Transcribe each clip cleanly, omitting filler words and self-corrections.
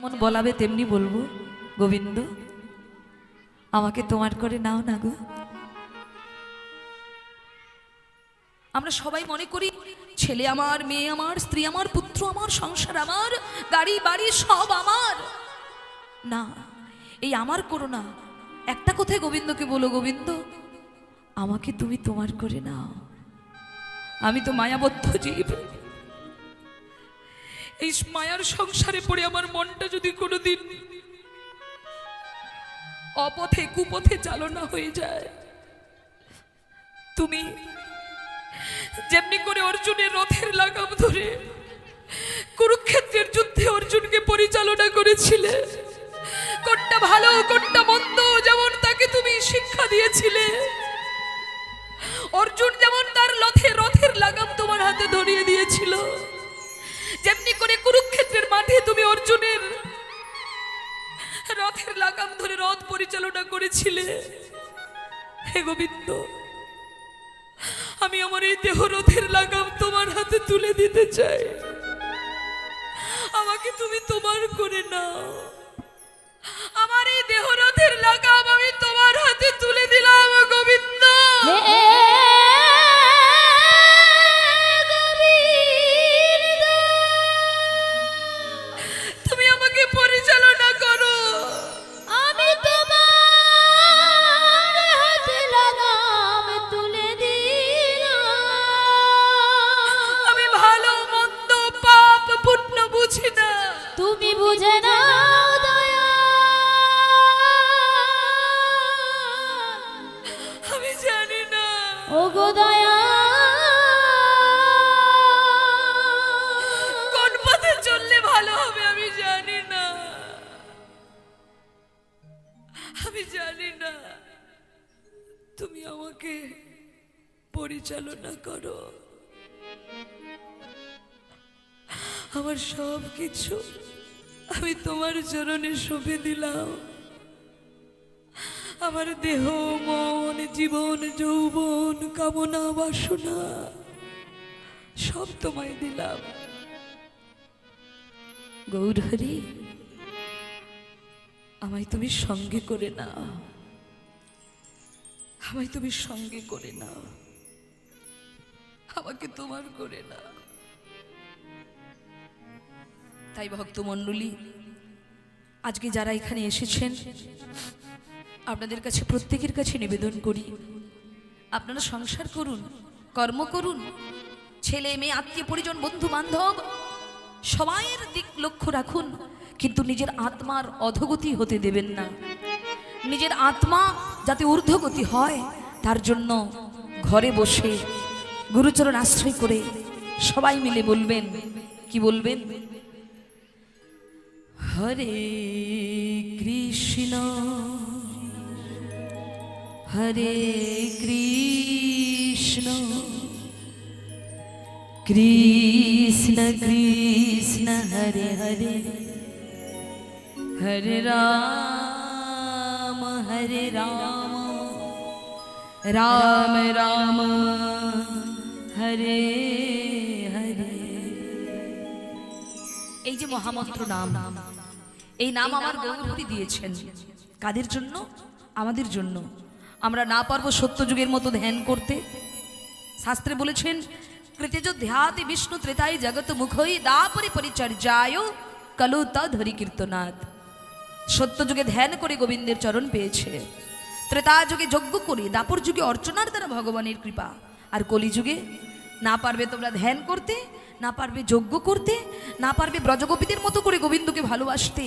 যেমন বলাবে তেমনি বলবো, গোবিন্দ আমাকে তোমার করে নাও না গো। আমরা সবাই মনে করি ছেলে আমার, মেয়ে আমার, স্ত্রী আমার, পুত্র আমার, সংসার আমার, গাড়ি বাড়ি সব আমার। না, এই আমার করো না। একটা কথায় গোবিন্দকে বলো, গোবিন্দ আমাকে তুমি তোমার করে নাও। আমি তো মায়াবদ্ধ জীব। এই মায়ার সংসারে পড়ে আমার মনটা যদি কোনোদিন অপথে কুপথে চালনা হয়ে যায়, তুমি যেমনি করে অর্জুনের রথের লাগাম ধরে কুরুক্ষেত্রের যুদ্ধে অর্জুনকে পরিচালনা করেছিলে, কোনটা ভালো কোনটা মন্দ যেমন তাকে তুমি শিক্ষা দিয়েছিলে, অর্জুন যেমন তার রথের লাগাম তোমার হাতে ধরিয়ে দিয়েছিল, যেমনি করে কুরুক্ষেত্রের মাঠে তুমি অর্জুনের রথের লাগাম ধরে রথ পরিচালনা করেছিলে। হে গোবিন্দ, আমি আমার এই দেহ রথের লাগাম তোমার হাতে তুলে দিতে চাই। আমাকে তুমি তোমার করে নাও। আমার এই দেহ রথের লাগাম আমি তোমার হাতে তুলে দিলাম গোবিন্দ। তুমি আমাকে পরিচালনা করো। আমি তোমার হাতে লাগাম তুলে দিলাম। আমি ভালো মন্দ পাপ পুণ্য বুঝি না, তুমি বুঝে নাও দয়া। আমি জানি না ওগো দয়া, কোন পথে চললে ভালো হবে। আমি জানি না, আমি জানি না। তুমি আমাকে পরিচালনা করো। আমার সব কিছু আমি তোমার চরণে সঁপে দিলাম। আমার দেহ মন জীবন যৌবন কামনা বাসনা সব তোমায় দিলাম। গৌরহরি, আমায় তুমি সঙ্গে করে নাও। আমায় তুমি সঙ্গে করে নাও। আমাকে তোমার করে নাও। তাই ভক্তমণ্ডলী, আজকে যারা এখানে এসেছেন আপনাদের কাছে প্রত্যেকের কাছে নিবেদন করি, আপনারা সংসার করুন, কর্ম করুন, ছেলে মেয়ে আত্মীয় পরিজন বন্ধু বান্ধব সবাইয়ের দিক লক্ষ্য রাখুন, কিন্তু নিজের আত্মার অধোগতি হতে দেবেন না। নিজের আত্মা যাতে ঊর্ধ্বগতি হয় তার জন্য ঘরে বসে গুরুচরণ আশ্রয় করে সবাই মিলে বলবেন, কি বলবেন? হরে কৃষ্ণ হরে কৃষ্ণ কৃষ্ণ কৃষ্ণ হরে হরে হরে রাম রাম রাম হরে হরে। এই যে মহামন্ত্র নাম, এই নাম আমার গৌরহরি দিয়েছেন। কাদের জন্য? আমাদের জন্য। আমরা না পারবো সত্যযুগের মতো ধ্যান করতে। শাস্ত্রে বলেছেন, কৃতেজ ধ্যাতি বিষ্ণু ত্রেতায় জগৎ মুখই দাপরি পরিচর্যায় কলু তধরি কীর্তনাথ। সত্যযুগে ধ্যান করে গোবিন্দের চরণ পেয়েছে, ত্রেতা যুগে যজ্ঞ করে, দাপর যুগে অর্চনার দ্বারা ভগবানের কৃপা, আর কলিযুগে না পারবে তোমরা ধ্যান করতে, না পারবে যজ্ঞ করতে, না পারবে ব্রজগোপীদের মতো করে গোবিন্দকে ভালোবাসতে।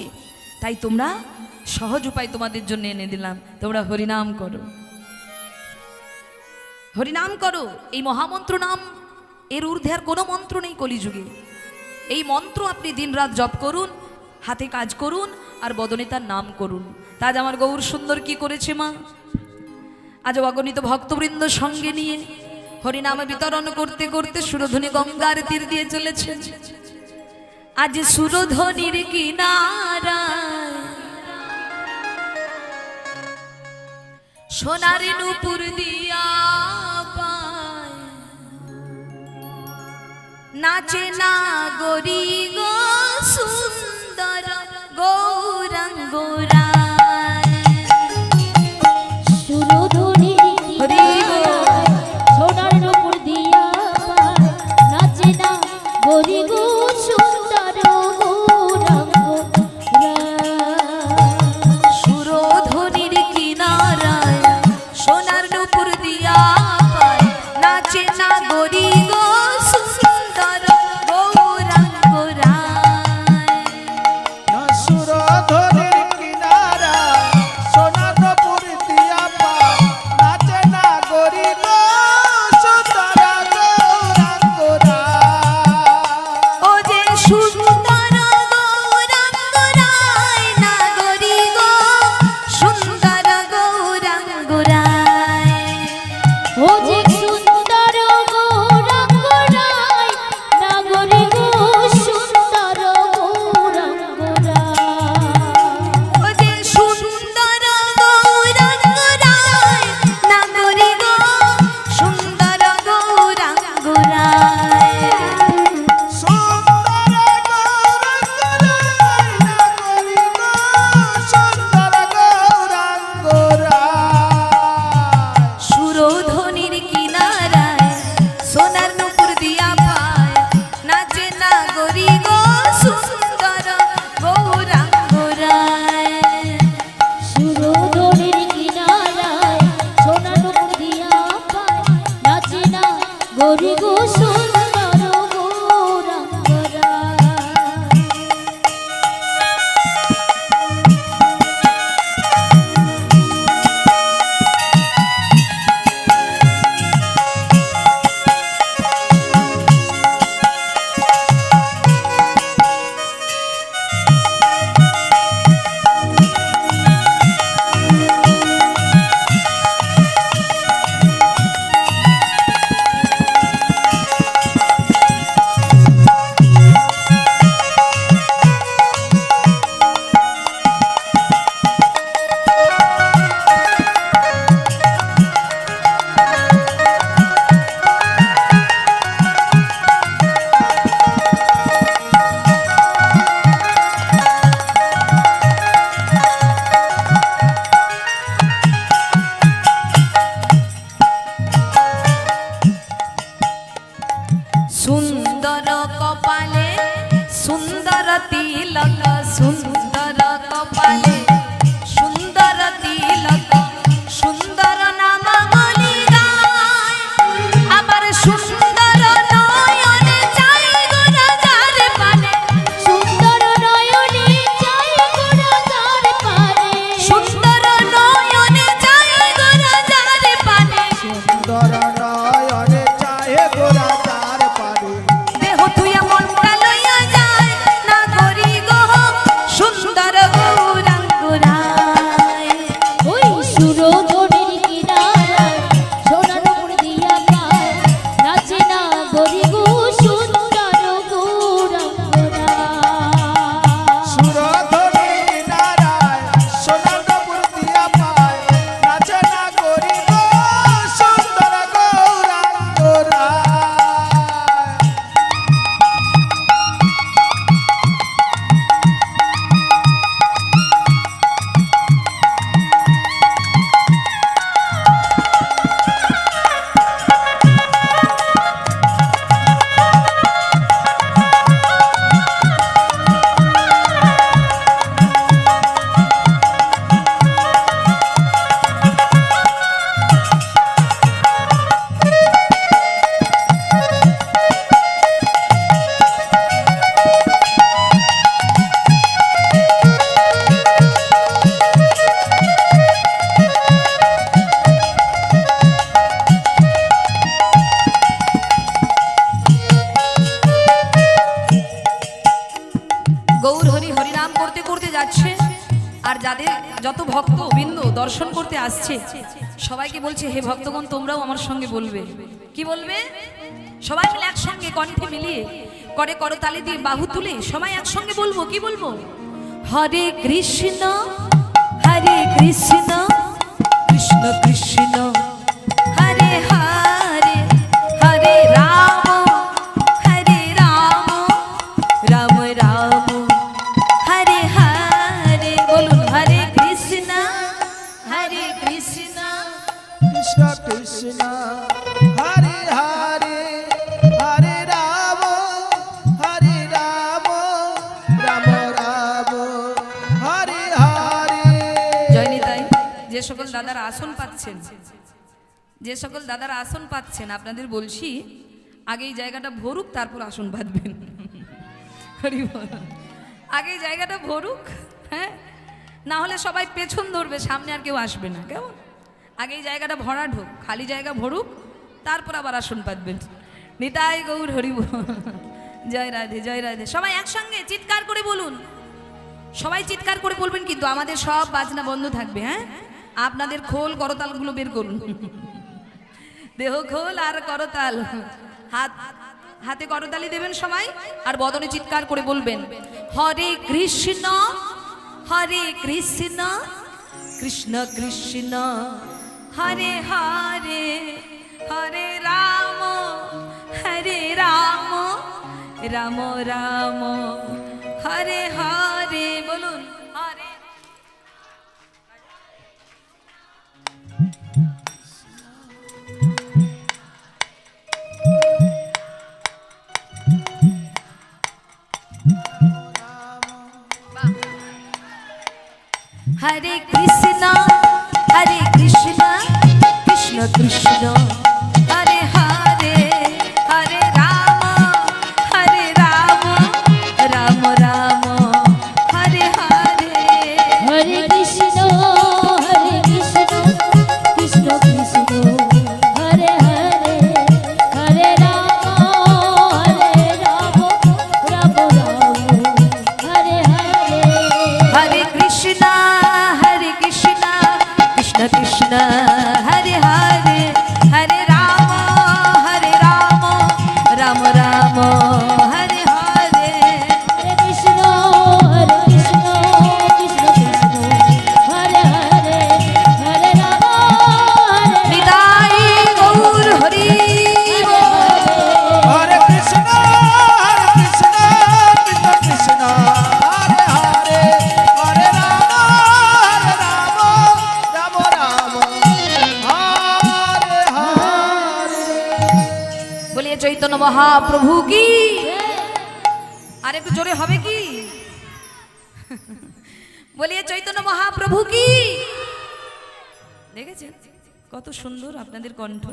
তাই তোমরা সহজ উপায় তোমাদের জন্য এনে দিলাম, তোমরা হরিনাম করো, হরিনাম করো। এই মহামন্ত্র নাম, এর ঊর্ধ্বে আর কোনো মন্ত্র নেই কলিযুগে। এই মন্ত্র আপনি দিনরাত জপ করুন, হাতে কাজ করুন, আর বদনে তার নাম করুন। তাজ আমার গৌর সুন্দর কি করেছে মা, আজ অগণিত ভক্তবৃন্দ সঙ্গে নিয়ে হরিনামে বিতরণ করতে করতে সুরধ্বনি গঙ্গার তীর দিয়ে চলেছেন। আজ সুরধ্বনির কিনারায় সোনার নূপুর দিয়া পায় নাচে না গরি গো সুন্দর গো সুন্দর তিলক সুন্দর কপালে সুন্দর তিলক সুন্দর নামাবলী গায় আমার সুন্দর নয়নে চাই গো রাজার পানে সুন্দর নয়নে চাই গো রাজার পানে সুন্দর নয়নে চাই গো রাজার পানে সুন্দর নয়নে চাহে গোরা তার পারে দেহ তুইয়া মনটা লইয়া যায় না করি গো সুন্দর গৌরাঙ্গ রায় ওই সুরধনির কিনারায় সোনার উপর দিয়া পায় নাচে না গরি গো সুন্দর গৌরাঙ্গরা সুরধনি নারায় সোনারপুর দিয়া পায় নাচে না করিব সুন্দর গৌরাঙ্গ রায় গৌর হরি হরিনাম করতে করতে যাচ্ছে আর যাদের যত ভক্ত বিন্দু দর্শন করতে আসছে সবাইকে বলছে হে ভক্তগণ তোমরাও আমার সঙ্গে বলবে কি বলবে সবাই মিলে একসঙ্গে কণ্ঠে মিলিয়ে করে করতালি দিয়ে বাহু তুলে সবাই একসঙ্গে বলবো কি বলবো হরে কৃষ্ণ কৃষ্ণ কৃষ্ণ হরে হরে হরে রাম রাম রাম হরে হরে বলুন হরে কৃষ্ণ কৃষ্ণ কৃষ্ণ হরে হরে হরে রাম রাম রাম হরে হরে জয় নিতাই যে সকল দাদারা আসন পাচ্ছেন আপনাদের বলছি আগে এই জায়গাটা ভরুক তারপর আসন পাতবেন হরি বল। আগে এই জায়গাটা ভরুক হ্যাঁ না হলে সবাই পেছন ধরবে সামনে আর কেউ আসবে না কেমন আগে এই জায়গাটা ভরা ঢোক খালি জায়গা ভরুক তারপর আবার আসন পাতবেন নিতাই গৌর হরি বল। জয় রাধে সবাই একসঙ্গে চিৎকার করে বলুন সবাই চিৎকার করে বলবেন কিন্তু আমাদের সব বাজনা বন্ধ থাকবে হ্যাঁ আপনাদের খোল করতালগুলো বের করুন দেহ খোল আর করতাল হাতে করতালি দেবেন সবাই আর বদনে চিৎকার করে বলবেন হরে কৃষ্ণ কৃষ্ণ কৃষ্ণ হরে হরে হরে রাম রাম রাম হরে হরে বলুন হরে হরে কৃষ্ণ কৃষ্ণ কৃষ্ণ হরে হরে হরে রাম রাম রাম হরে হরে হরে কৃষ্ণ কৃষ্ণ কৃষ্ণ হরে হরে হরে রাম রাম রাম হরে হরে হরে কৃষ্ণ কৃষ্ণ কৃষ্ণ হরে হরে হরে রাম রাম রাম হরে হরে হরে কৃষ্ণ কৃষ্ণ কৃষ্ণ হরে হরে হরে রাম নিতাই গৌর হরি হরে কৃষ্ণ কৃষ্ণ কৃষ্ণ হরে হরে হরে রাম রাম রাম হরে হরে বলিয়ে চৈতন্য মহাপ্রভু কি আর একটু জোরে হবে কি বলিয়ে চৈতন্য মহাপ্রভু কি। দেখেছেন কত সুন্দর আপনাদের কণ্ঠ।